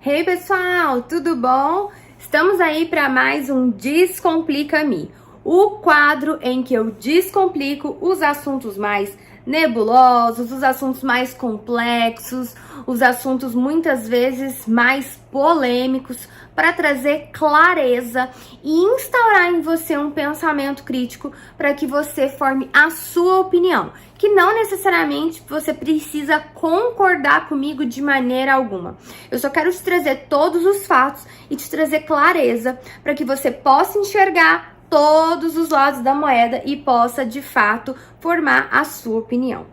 Hey pessoal, tudo bom? Estamos aí para mais um Descomplica-me, o quadro em que eu descomplico os assuntos mais nebulosos, os assuntos mais complexos, os assuntos muitas vezes mais polêmicos, para trazer clareza e instaurar em você um pensamento crítico para que você forme a sua opinião, que não necessariamente você precisa concordar comigo de maneira alguma. Eu só quero te trazer todos os fatos e te trazer clareza para que você possa enxergar todos os lados da moeda e possa, de fato, formar a sua opinião.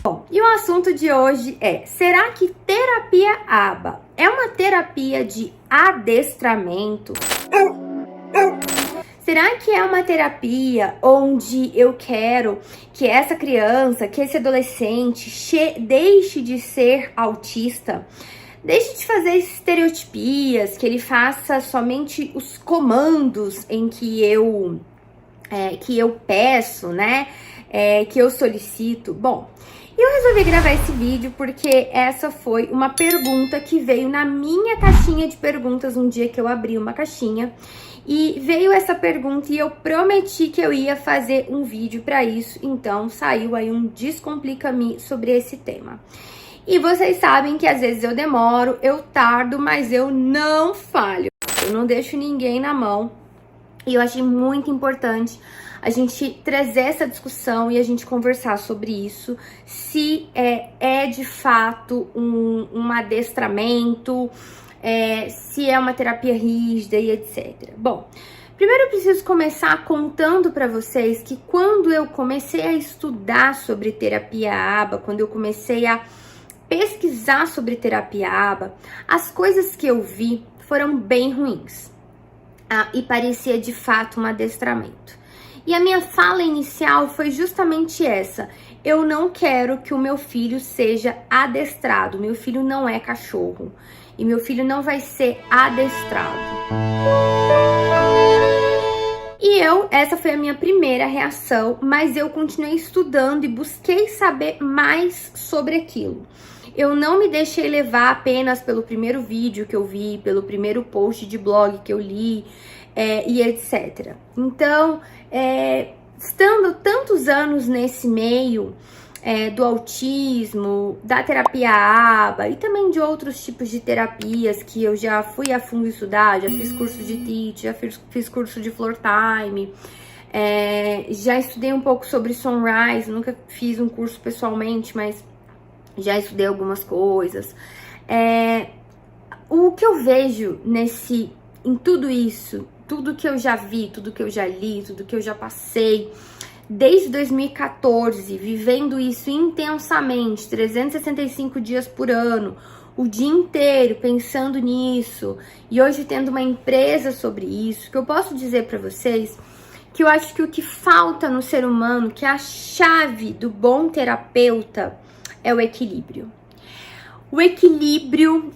Bom, e o assunto de hoje é: será que terapia ABA é uma terapia de adestramento? Será que é uma terapia onde eu quero que essa criança, que esse adolescente deixe de ser autista? Deixe de fazer estereotipias, que ele faça somente os comandos em que eu peço, né? Que eu solicito. Bom, eu resolvi gravar esse vídeo porque essa foi uma pergunta que veio na minha caixinha de perguntas um dia que eu abri uma caixinha. E veio essa pergunta e eu prometi que eu ia fazer um vídeo para isso, então saiu aí um Descomplica-me sobre esse tema. E vocês sabem que às vezes eu demoro, eu tardo, mas eu não falho. Eu não deixo ninguém na mão. E eu achei muito importante a gente trazer essa discussão e a gente conversar sobre isso. Se é de fato um adestramento, se é uma terapia rígida e etc. Bom, primeiro eu preciso começar contando para vocês que quando eu comecei a estudar sobre terapia ABA, quando eu comecei a pesquisar sobre terapia ABA, as coisas que eu vi foram bem ruins. E parecia de fato um adestramento. E a minha fala inicial foi justamente essa: eu não quero que o meu filho seja adestrado, meu filho não é cachorro e meu filho não vai ser adestrado. E essa foi a minha primeira reação, mas eu continuei estudando e busquei saber mais sobre aquilo. Eu não me deixei levar apenas pelo primeiro vídeo que eu vi, pelo primeiro post de blog que eu li, e etc. Então, estando tantos anos nesse meio do autismo, da terapia ABA e também de outros tipos de terapias que eu já fui a fundo estudar, já fiz curso de TEACH, já fiz curso de Floor Time, já estudei um pouco sobre Sunrise, nunca fiz um curso pessoalmente, mas já estudei algumas coisas. O que eu vejo em tudo isso, tudo que eu já vi, tudo que eu já li, tudo que eu já passei, desde 2014, vivendo isso intensamente, 365 dias por ano, o dia inteiro pensando nisso, e hoje tendo uma empresa sobre isso, que eu posso dizer para vocês que eu acho que o que falta no ser humano, que é a chave do bom terapeuta, é o equilíbrio. O equilíbrio,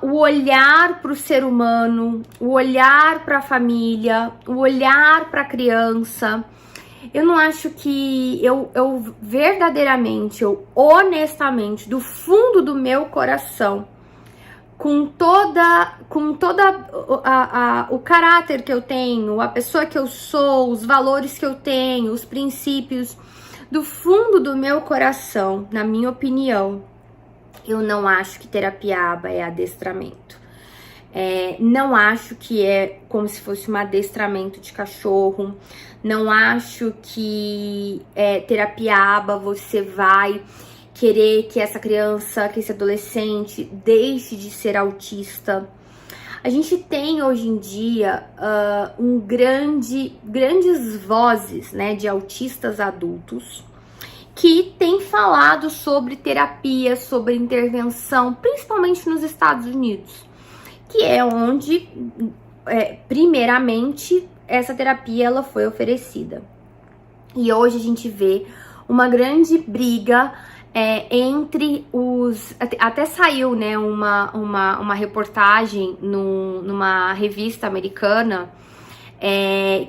o olhar para o ser humano, o olhar para a família, o olhar para a criança. Eu não acho que eu verdadeiramente, eu honestamente, do fundo do meu coração, com toda o caráter que eu tenho, a pessoa que eu sou, os valores que eu tenho, os princípios, do fundo do meu coração, na minha opinião, eu não acho que terapia ABA é adestramento. Não acho que é como se fosse um adestramento de cachorro. Não acho que terapia ABA você vai querer que essa criança, que esse adolescente deixe de ser autista. A gente tem hoje em dia grandes vozes, né, de autistas adultos que têm falado sobre terapia, sobre intervenção, principalmente nos Estados Unidos, que é onde, primeiramente, essa terapia ela foi oferecida. E hoje a gente vê uma grande briga entre os... Até saiu, né, uma reportagem numa revista americana,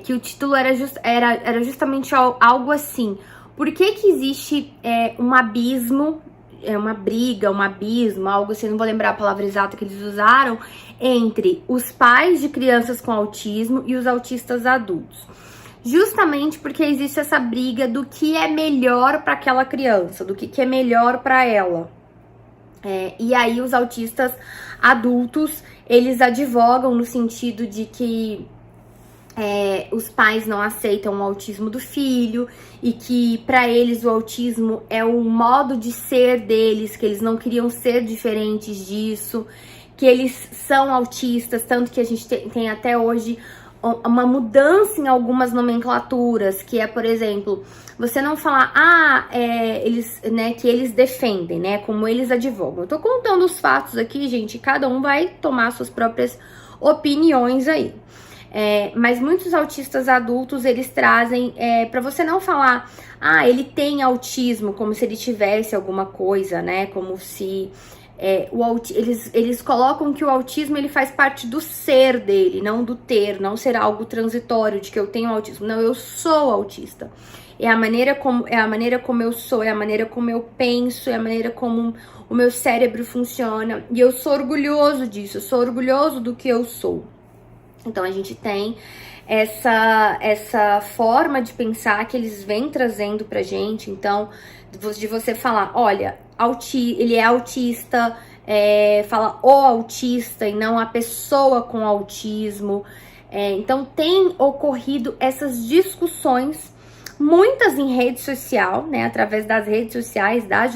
que o título era justamente algo assim: Por que que existe um abismo, uma briga, um abismo, algo assim, não vou lembrar a palavra exata que eles usaram, entre os pais de crianças com autismo e os autistas adultos? Justamente porque existe essa briga do que é melhor para aquela criança, do que é melhor para ela. E aí os autistas adultos, eles advogam no sentido de que os pais não aceitam o autismo do filho e que para eles o autismo é o modo de ser deles, que eles não queriam ser diferentes disso, que eles são autistas, tanto que a gente tem até hoje uma mudança em algumas nomenclaturas, que é, por exemplo, você não falar, eles, né, que eles defendem, né, como eles advogam. Eu tô contando os fatos aqui, gente, cada um vai tomar suas próprias opiniões aí. Mas muitos autistas adultos, eles trazem, para você não falar, ele tem autismo, como se ele tivesse alguma coisa, né, como se... eles colocam que o autismo ele faz parte do ser dele, não do ter, não ser algo transitório de que eu tenho autismo. Não, eu sou autista. É a maneira como eu sou, é a maneira como eu penso, é a maneira como o meu cérebro funciona. E eu sou orgulhoso disso, eu sou orgulhoso do que eu sou. Então a gente tem essa forma de pensar que eles vêm trazendo pra gente. Então, de você falar, olha, ele é autista, fala o autista e não a pessoa com autismo. Então tem ocorrido essas discussões, muitas em rede social, né? Através das redes sociais, das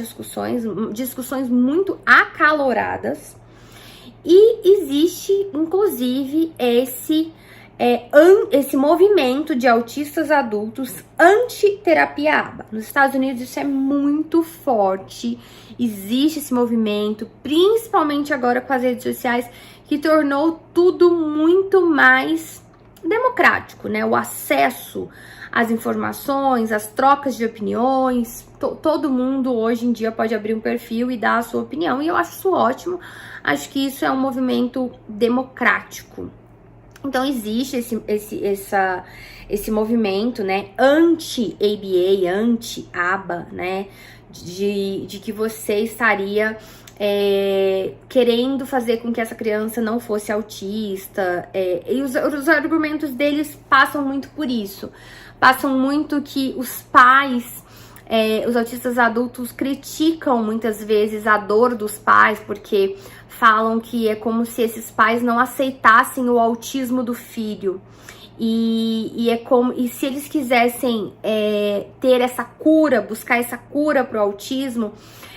discussões muito acaloradas. E existe, inclusive, esse movimento de autistas adultos anti-terapia ABA. Nos Estados Unidos isso é muito forte, existe esse movimento, principalmente agora com as redes sociais, que tornou tudo muito mais democrático, né? O acesso às informações, às trocas de opiniões, todo mundo hoje em dia pode abrir um perfil e dar a sua opinião, e eu acho isso ótimo, acho que isso é um movimento democrático. Então existe esse movimento, né, anti-ABA, anti-ABA, né, de que você estaria querendo fazer com que essa criança não fosse autista, e os argumentos deles passam muito por isso, passam muito que os pais, os autistas adultos criticam muitas vezes a dor dos pais, porque falam que é como se esses pais não aceitassem o autismo do filho. E se eles quisessem ter essa cura, buscar essa cura para o autismo,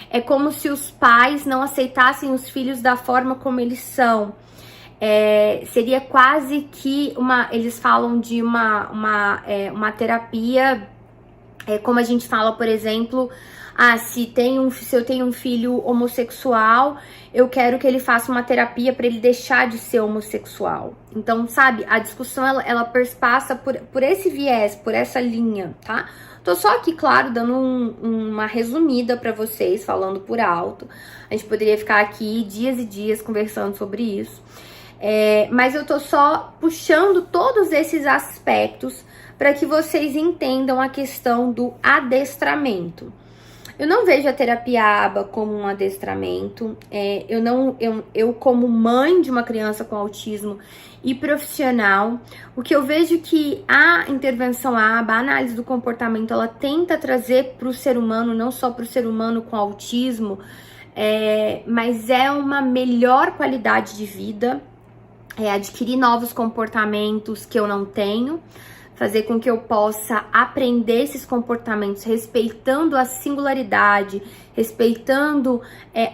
é como se os pais não aceitassem os filhos da forma como eles são. Seria quase que eles falam de uma terapia, como a gente fala, por exemplo, se eu tenho um filho homossexual, eu quero que ele faça uma terapia para ele deixar de ser homossexual. Então, sabe, a discussão ela perspassa por esse viés, por essa linha, tá? Tô só aqui, claro, dando uma resumida para vocês, falando por alto. A gente poderia ficar aqui dias e dias conversando sobre isso. Mas eu tô só puxando todos esses aspectos para que vocês entendam a questão do adestramento. Eu não vejo a terapia ABA como um adestramento. Eu como mãe de uma criança com autismo e profissional, o que eu vejo que a intervenção ABA, a análise do comportamento, ela tenta trazer para o ser humano, não só para o ser humano com autismo, mas é uma melhor qualidade de vida, adquirir novos comportamentos que eu não tenho, fazer com que eu possa aprender esses comportamentos respeitando a singularidade, respeitando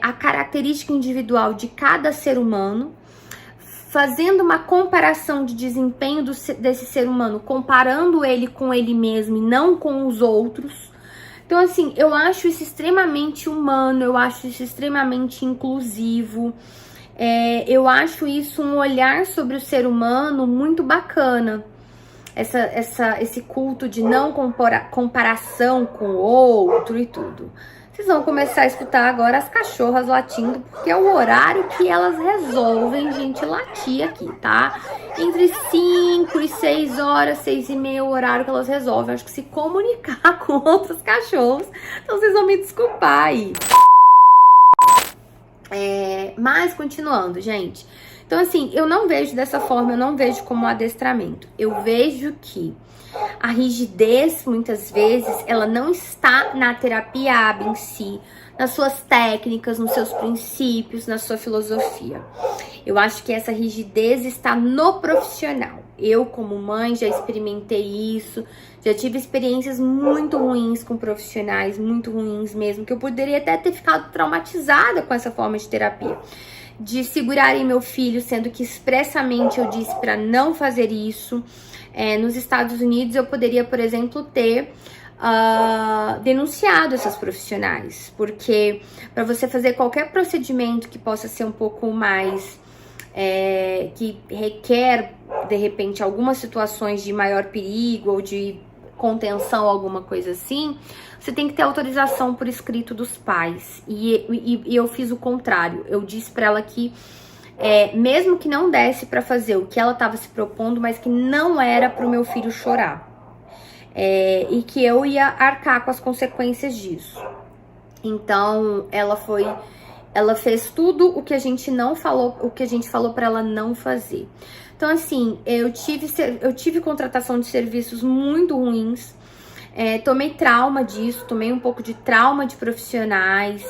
a característica individual de cada ser humano, fazendo uma comparação de desempenho desse ser humano, comparando ele com ele mesmo e não com os outros. Então, assim, eu acho isso extremamente humano, eu acho isso extremamente inclusivo, eu acho isso um olhar sobre o ser humano muito bacana. Esse culto de não comparação com o outro e tudo, Vocês vão começar a escutar agora as cachorras latindo, porque é o horário que elas resolvem, gente, latir aqui, tá? Entre 5 e 6 horas, 6 e meia, o horário que elas resolvem, acho que se comunicar com outros cachorros. Então vocês vão me desculpar aí. Mas continuando, gente. Então assim, eu não vejo dessa forma, eu não vejo como adestramento. Eu vejo que a rigidez, muitas vezes, ela não está na terapia AB em si, nas suas técnicas, nos seus princípios, na sua filosofia. Eu acho que essa rigidez está no profissional. Eu, como mãe, já experimentei isso, já tive experiências muito ruins com profissionais, muito ruins mesmo, que eu poderia até ter ficado traumatizada com essa forma de terapia. De segurarem meu filho, sendo que expressamente eu disse para não fazer isso. Nos Estados Unidos eu poderia, por exemplo, ter denunciado essas profissionais, porque para você fazer qualquer procedimento que possa ser um pouco mais que requer de repente algumas situações de maior perigo ou de contenção, alguma coisa assim, você tem que ter autorização por escrito dos pais. E eu fiz o contrário. Eu disse para ela que mesmo que não desse para fazer o que ela estava se propondo, mas que não era para o meu filho chorar. E que eu ia arcar com as consequências disso. Então, ela fez tudo o que a gente não falou, o que a gente falou para ela não fazer. Então, assim, eu tive contratação de serviços muito ruins. Tomei trauma disso, tomei um pouco de trauma de profissionais.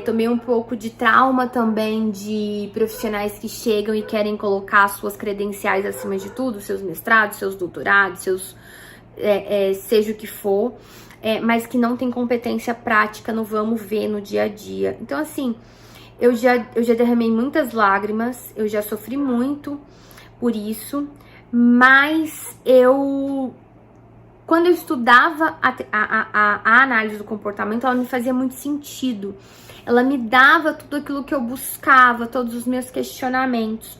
Tomei um pouco de trauma também de profissionais que chegam e querem colocar suas credenciais acima de tudo, seus mestrados, seus doutorados, seja o que for, mas que não tem competência prática no vamos ver no dia a dia. Então, assim, eu já derramei muitas lágrimas, eu já sofri muito por isso, mas quando eu estudava a análise do comportamento, ela me fazia muito sentido. Ela me dava tudo aquilo que eu buscava, todos os meus questionamentos.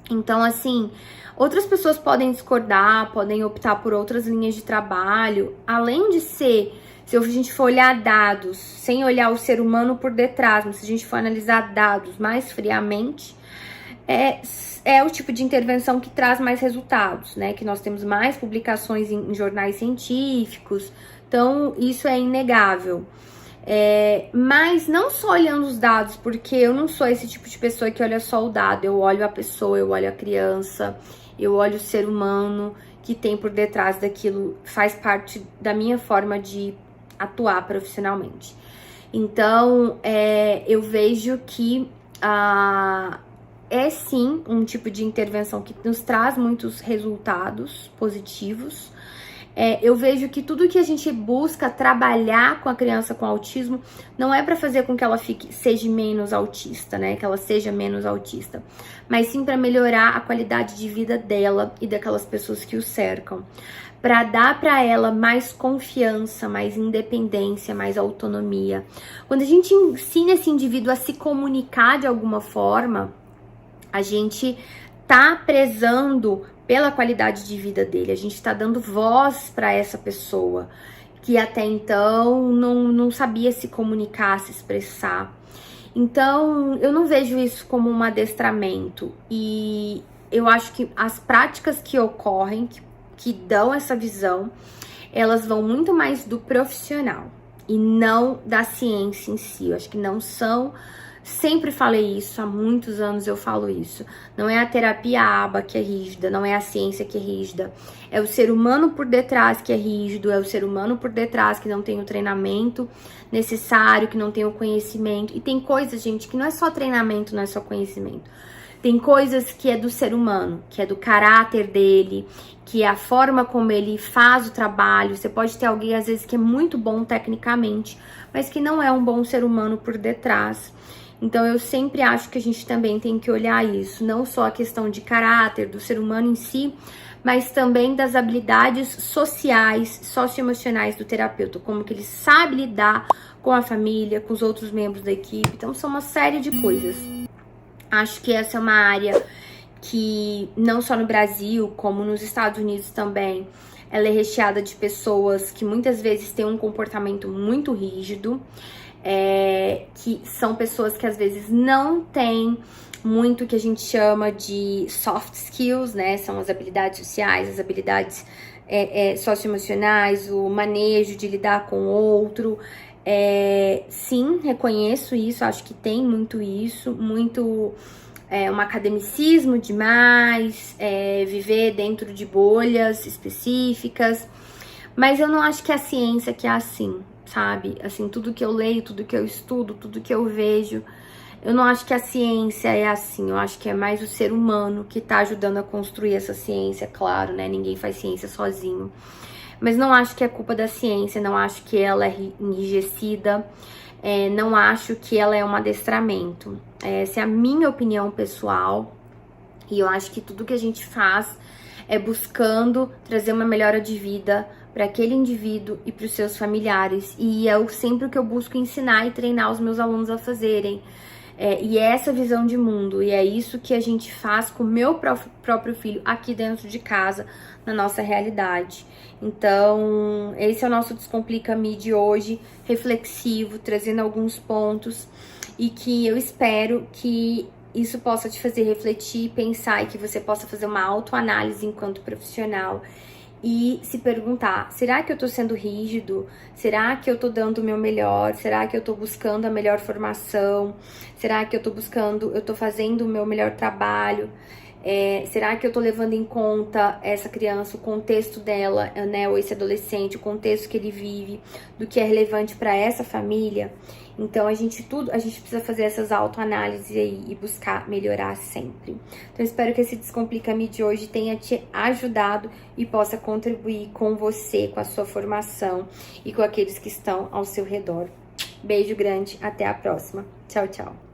Então, assim, outras pessoas podem discordar, podem optar por outras linhas de trabalho. Além de ser, se a gente for olhar dados, sem olhar o ser humano por detrás, mas se a gente for analisar dados mais friamente, é o tipo de intervenção que traz mais resultados, né? Que nós temos mais publicações em jornais científicos, então isso é inegável. Mas não só olhando os dados, porque eu não sou esse tipo de pessoa que olha só o dado, eu olho a pessoa, eu olho a criança, eu olho o ser humano que tem por detrás daquilo, faz parte da minha forma de atuar profissionalmente. Então, eu vejo que sim um tipo de intervenção que nos traz muitos resultados positivos. Eu vejo que tudo que a gente busca trabalhar com a criança com autismo não é para fazer com que ela seja menos autista, né? Que ela seja menos autista, mas sim para melhorar a qualidade de vida dela e daquelas pessoas que o cercam, para dar para ela mais confiança, mais independência, mais autonomia. Quando a gente ensina esse indivíduo a se comunicar de alguma forma, a gente tá prezando pela qualidade de vida dele, a gente tá dando voz para essa pessoa que até então não sabia se comunicar, se expressar. Então, eu não vejo isso como um adestramento, e eu acho que as práticas que ocorrem, que dão essa visão, elas vão muito mais do profissional e não da ciência em si. Eu acho que não são. Sempre falei isso, há muitos anos eu falo isso. Não é a terapia ABA que é rígida, não é a ciência que é rígida. É o ser humano por detrás que é rígido, é o ser humano por detrás que não tem o treinamento necessário, que não tem o conhecimento. E tem coisas, gente, que não é só treinamento, não é só conhecimento. Tem coisas que é do ser humano, que é do caráter dele, que é a forma como ele faz o trabalho. Você pode ter alguém, às vezes, que é muito bom tecnicamente, mas que não é um bom ser humano por detrás. Então, eu sempre acho que a gente também tem que olhar isso, não só a questão de caráter do ser humano em si, mas também das habilidades sociais, socioemocionais do terapeuta, como que ele sabe lidar com a família, com os outros membros da equipe. Então, são uma série de coisas. Acho que essa é uma área que, não só no Brasil, como nos Estados Unidos também, ela é recheada de pessoas que muitas vezes têm um comportamento muito rígido, que são pessoas que às vezes não têm muito o que a gente chama de soft skills, né? São as habilidades sociais, as habilidades socioemocionais, o manejo de lidar com o outro. Sim, reconheço isso, acho que tem muito isso, muito um academicismo demais, viver dentro de bolhas específicas, mas eu não acho que a ciência que é assim, sabe? Assim, tudo que eu leio, tudo que eu estudo, tudo que eu vejo, eu não acho que a ciência é assim, eu acho que é mais o ser humano que tá ajudando a construir essa ciência, claro, né? Ninguém faz ciência sozinho. Mas não acho que é culpa da ciência, não acho que ela é enrijecida, não acho que ela é um adestramento. Essa é a minha opinião pessoal, e eu acho que tudo que a gente faz é buscando trazer uma melhora de vida para aquele indivíduo e para os seus familiares. E é sempre o que eu busco ensinar e treinar os meus alunos a fazerem. E é essa visão de mundo, e é isso que a gente faz com o meu próprio filho aqui dentro de casa, na nossa realidade. Então, esse é o nosso Descomplica-me de hoje, reflexivo, trazendo alguns pontos, e que eu espero que isso possa te fazer refletir, pensar, e que você possa fazer uma autoanálise enquanto profissional e se perguntar, será que eu tô sendo rígido? Será que eu tô dando o meu melhor? Será que eu tô buscando a melhor formação? Será que eu tô fazendo o meu melhor trabalho? Será que eu tô levando em conta essa criança, o contexto dela, né, ou esse adolescente, o contexto que ele vive, do que é relevante para essa família? Então, a gente precisa fazer essas autoanálises aí e buscar melhorar sempre. Então, espero que esse Descomplica-me de hoje tenha te ajudado e possa contribuir com você, com a sua formação e com aqueles que estão ao seu redor. Beijo grande, até a próxima. Tchau, tchau.